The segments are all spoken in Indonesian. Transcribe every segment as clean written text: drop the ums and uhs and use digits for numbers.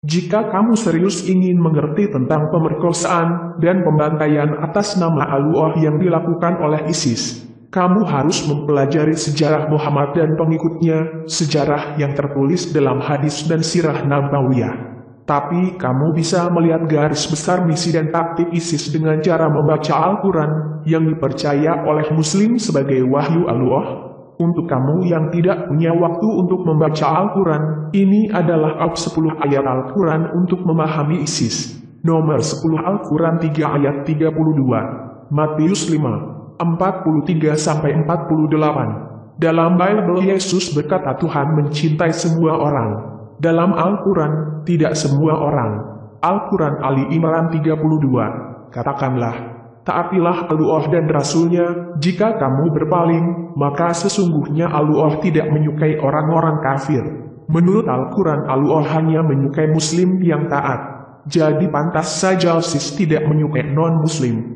Jika kamu serius ingin mengerti tentang pemerkosaan dan pembantaian atas nama Allah yang dilakukan oleh ISIS, kamu harus mempelajari sejarah Muhammad dan pengikutnya, sejarah yang tertulis dalam hadis dan sirah nabawiyah. Tapi kamu bisa melihat garis besar misi dan taktik ISIS dengan cara membaca Al-Quran yang dipercaya oleh Muslim sebagai wahyu Allah. Untuk kamu yang tidak punya waktu untuk membaca Al-Quran, ini adalah 10 ayat Al-Quran untuk memahami ISIS. Nomor 10 Al-Quran 3 ayat 32. Matius 5, 43-48. Dalam Bible Yesus berkata Tuhan mencintai semua orang. Dalam Al-Quran, tidak semua orang. Al-Quran Ali Imran 32. Katakanlah, taatilah Allah dan Rasul-Nya. Jika kamu berpaling, maka sesungguhnya Allah tidak menyukai orang-orang kafir. Menurut Al-Quran, Allah hanya menyukai Muslim yang taat. Jadi pantas saja ISIS tidak menyukai non-Muslim.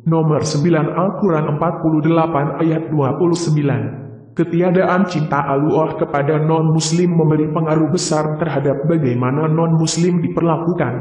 Nomor 9 Al-Quran 48 ayat 29. Ketiadaan cinta Allah kepada non-Muslim memberi pengaruh besar terhadap bagaimana non-Muslim diperlakukan.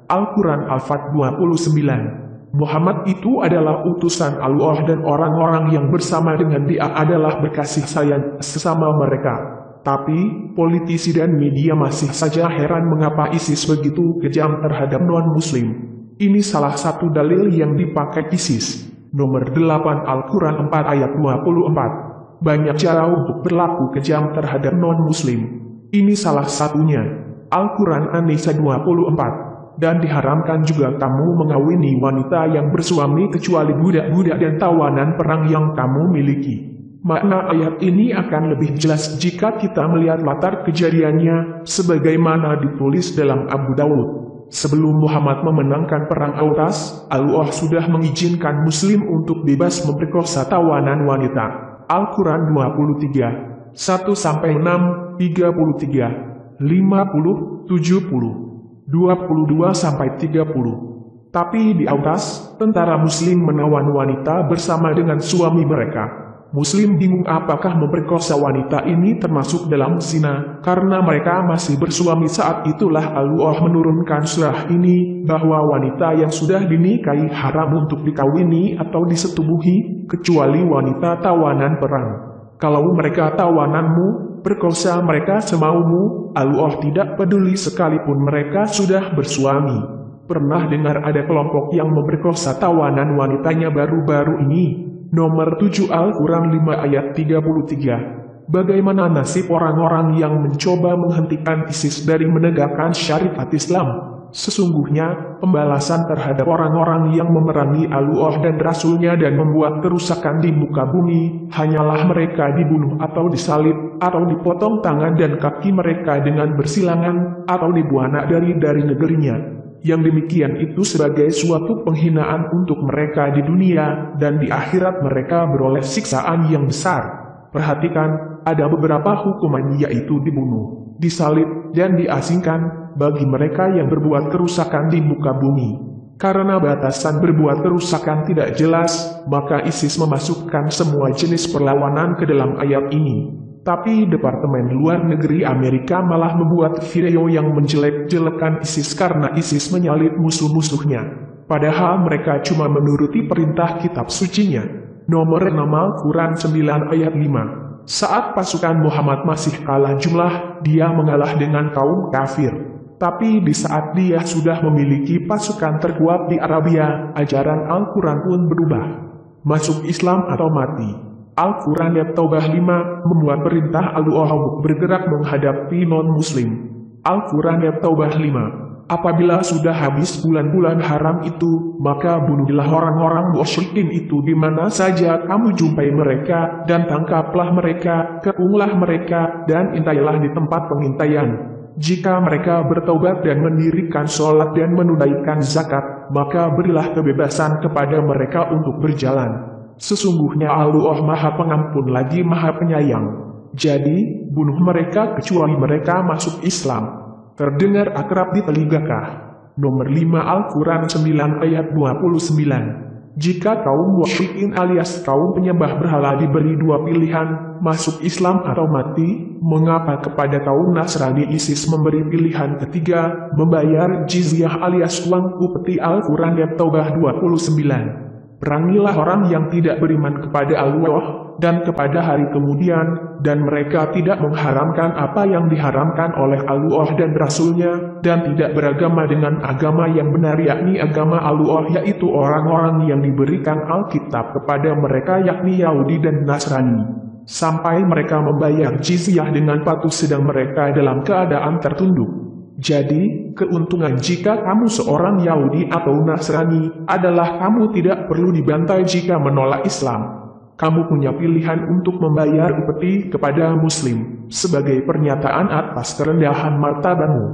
Al-Quran Al-Fat 29. Muhammad itu adalah utusan Allah dan orang-orang yang bersama dengan dia adalah berkasih sayang sesama mereka. Tapi, politisi dan media masih saja heran mengapa ISIS begitu kejam terhadap non-Muslim. Ini salah satu dalil yang dipakai ISIS. Nomor 8 Al-Quran 4 ayat 24. Banyak cara untuk berlaku kejam terhadap non-Muslim. Ini salah satunya. Al-Quran An-Nisa 24. Dan diharamkan juga kamu mengawini wanita yang bersuami kecuali budak-budak dan tawanan perang yang kamu miliki. Makna ayat ini akan lebih jelas jika kita melihat latar kejadiannya, sebagaimana ditulis dalam Abu Dawud. Sebelum Muhammad memenangkan perang Autas, Allah sudah mengizinkan Muslim untuk bebas memperkosa tawanan wanita. Al-Quran 23, 1-6, 33, 50, 70, 22-30. Tapi di Autas, tentara Muslim menawan wanita bersama dengan suami mereka. Muslim bingung apakah memperkosa wanita ini termasuk dalam zina, karena mereka masih bersuami. Saat itulah Allah menurunkan surah ini, bahwa wanita yang sudah dinikahi haram untuk dikawini atau disetubuhi, kecuali wanita tawanan perang. Kalau mereka tawananmu, perkosa mereka semaumu, Allah tidak peduli sekalipun mereka sudah bersuami. Pernah dengar ada kelompok yang memperkosa tawanan wanitanya baru-baru ini? Nomor 7 Al-Quran 5 ayat 33. Bagaimana nasib orang-orang yang mencoba menghentikan ISIS dari menegakkan syariat Islam? Sesungguhnya, pembalasan terhadap orang-orang yang memerangi Allah dan Rasul-Nya dan membuat kerusakan di muka bumi, hanyalah mereka dibunuh atau disalib, atau dipotong tangan dan kaki mereka dengan bersilangan, atau dibuana dari negerinya. Yang demikian itu sebagai suatu penghinaan untuk mereka di dunia, dan di akhirat mereka beroleh siksaan yang besar. Perhatikan, ada beberapa hukuman yaitu dibunuh, disalib, dan diasingkan, bagi mereka yang berbuat kerusakan di muka bumi. Karena batasan berbuat kerusakan tidak jelas, maka ISIS memasukkan semua jenis perlawanan ke dalam ayat ini. Tapi Departemen Luar Negeri Amerika malah membuat video yang menjelek-jelekan ISIS karena ISIS menyalib musuh-musuhnya. Padahal mereka cuma menuruti perintah kitab sucinya. Nomor 6 Al-Quran 9 ayat 5. Saat pasukan Muhammad masih kalah jumlah, dia mengalah dengan kaum kafir. Tapi di saat dia sudah memiliki pasukan terkuat di Arabia, ajaran Al-Quran pun berubah. Masuk Islam atau mati. Al-Quran ayat Taubah 5 membuat perintah Allah untuk bergerak menghadapi non-Muslim. Al-Quran ayat Taubah 5. Apabila sudah habis bulan-bulan haram itu, maka bunuhlah orang-orang musyrikin itu di mana saja kamu jumpai mereka, dan tangkaplah mereka, kepunglah mereka, dan intailah di tempat pengintaian. Jika mereka bertaubat dan mendirikan sholat dan menunaikan zakat, maka berilah kebebasan kepada mereka untuk berjalan. Sesungguhnya Allah Maha Pengampun lagi Maha Penyayang. Jadi, bunuh mereka kecuali mereka masuk Islam. Terdengar akrab di telingakah? Nomor 5 Al-Quran 9 ayat 29. Jika kaum musyrikin alias kaum penyembah berhala diberi dua pilihan, masuk Islam atau mati, mengapa kepada kaum Nasrani ISIS memberi pilihan ketiga, membayar jizyah alias uang upeti Al-Quran Taubah 29. Perangilah orang yang tidak beriman kepada Allah dan kepada hari kemudian, dan mereka tidak mengharamkan apa yang diharamkan oleh Allah dan Rasul-Nya, dan tidak beragama dengan agama yang benar yakni agama Allah, yaitu orang-orang yang diberikan Alkitab kepada mereka yakni Yahudi dan Nasrani, sampai mereka membayar jizyah dengan patuh sedang mereka dalam keadaan tertunduk. Jadi, keuntungan jika kamu seorang Yahudi atau Nasrani adalah kamu tidak perlu dibantai jika menolak Islam. Kamu punya pilihan untuk membayar upeti kepada Muslim, sebagai pernyataan atas kerendahan martabatmu.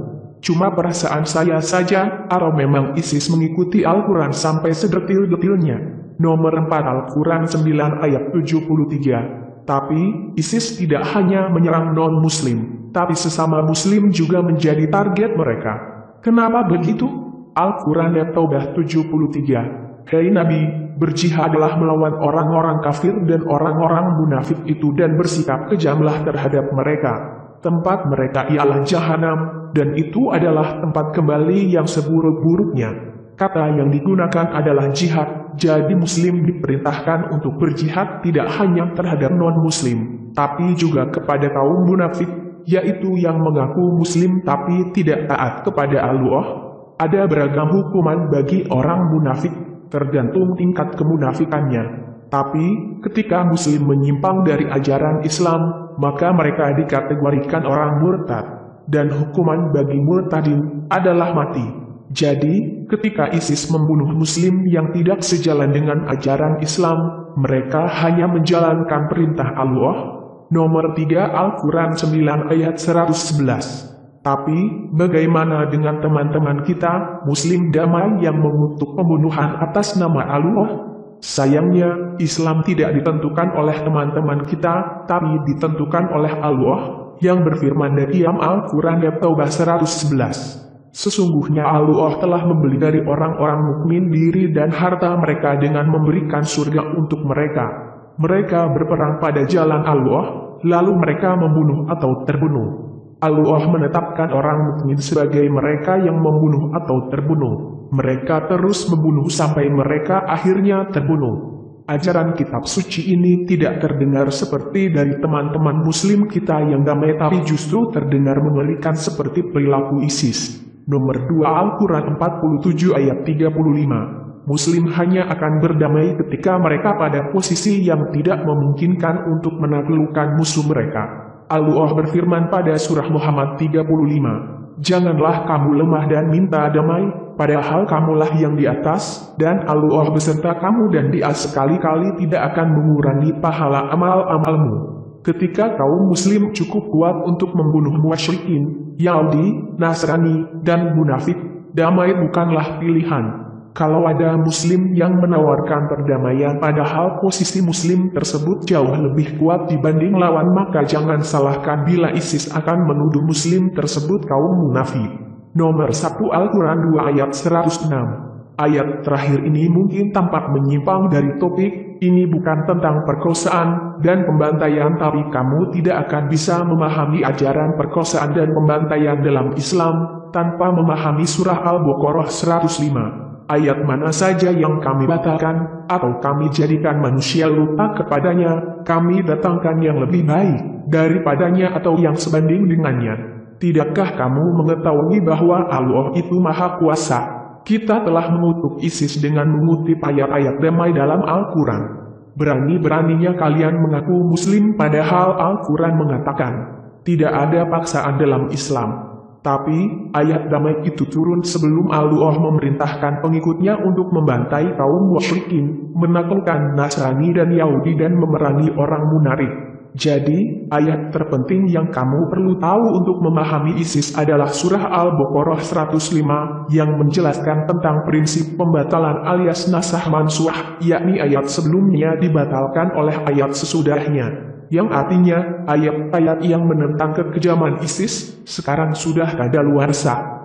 Cuma perasaan saya saja, atau memang ISIS mengikuti Al-Quran sampai sedetil-detilnya. Nomor 4 Al-Quran 9 ayat 73. Tapi, ISIS tidak hanya menyerang non-Muslim, tapi sesama Muslim juga menjadi target mereka. Kenapa begitu? Al-Quran Taubah 73. Hei Nabi, berjihadlah melawan orang-orang kafir dan orang-orang munafik itu dan bersikap kejamlah terhadap mereka. Tempat mereka ialah jahanam, dan itu adalah tempat kembali yang seburuk-buruknya. Kata yang digunakan adalah jihad, jadi Muslim diperintahkan untuk berjihad tidak hanya terhadap non-Muslim, tapi juga kepada kaum munafik, yaitu yang mengaku Muslim tapi tidak taat kepada Allah. Ada beragam hukuman bagi orang munafik, tergantung tingkat kemunafikannya. Tapi, ketika Muslim menyimpang dari ajaran Islam, maka mereka dikategorikan orang murtad, dan hukuman bagi murtadin adalah mati. Jadi, ketika ISIS membunuh Muslim yang tidak sejalan dengan ajaran Islam, mereka hanya menjalankan perintah Allah. Nomor 3 Al-Quran 9 ayat 111. Tapi, bagaimana dengan teman-teman kita, Muslim damai yang mengutuk pembunuhan atas nama Allah? Sayangnya, Islam tidak ditentukan oleh teman-teman kita, tapi ditentukan oleh Allah, yang berfirman dari Al-Quran Taubah 111. Sesungguhnya Allah telah membeli dari orang-orang mukmin diri dan harta mereka dengan memberikan surga untuk mereka. Mereka berperang pada jalan Allah, lalu mereka membunuh atau terbunuh. Allah menetapkan orang mukmin sebagai mereka yang membunuh atau terbunuh. Mereka terus membunuh sampai mereka akhirnya terbunuh. Ajaran kitab suci ini tidak terdengar seperti dari teman-teman Muslim kita yang damai, tapi justru terdengar mengerikan seperti perilaku ISIS. Nomor 2 Al-Quran 47 ayat 35. Muslim hanya akan berdamai ketika mereka pada posisi yang tidak memungkinkan untuk menaklukkan musuh mereka. Allah berfirman pada surah Muhammad 35, janganlah kamu lemah dan minta damai, padahal kamulah yang di atas, dan Allah beserta kamu dan Dia sekali-kali tidak akan mengurangi pahala amal-amalmu. Ketika kaum Muslim cukup kuat untuk membunuh musyrikin, Yahudi, Nasrani, dan munafik, damai bukanlah pilihan. Kalau ada Muslim yang menawarkan perdamaian padahal posisi Muslim tersebut jauh lebih kuat dibanding lawan, maka jangan salahkan bila ISIS akan menuduh Muslim tersebut kaum munafik. Nomor 1 Al-Quran 2 ayat 106. Ayat terakhir ini mungkin tampak menyimpang dari topik, ini bukan tentang perkosaan dan pembantaian, tapi kamu tidak akan bisa memahami ajaran perkosaan dan pembantaian dalam Islam tanpa memahami surah Al-Baqarah 105. Ayat mana saja yang kami batalkan, atau kami jadikan manusia lupa kepadanya, kami datangkan yang lebih baik daripadanya atau yang sebanding dengannya. Tidakkah kamu mengetahui bahwa Allah itu Maha Kuasa? Kita telah mengutuk ISIS dengan mengutip ayat-ayat damai dalam Al-Quran. Berani-beraninya kalian mengaku Muslim padahal Al-Quran mengatakan, tidak ada paksaan dalam Islam. Tapi, ayat damai itu turun sebelum Allah memerintahkan pengikutnya untuk membantai kaum musyrikin, menaklukkan Nasrani dan Yahudi dan memerangi orang munafik. Jadi, ayat terpenting yang kamu perlu tahu untuk memahami ISIS adalah surah Al-Baqarah 105, yang menjelaskan tentang prinsip pembatalan alias nasakh mansuh, yakni ayat sebelumnya dibatalkan oleh ayat sesudahnya. Yang artinya, ayat-ayat yang menentang kekejaman ISIS, sekarang sudah kadaluarsa.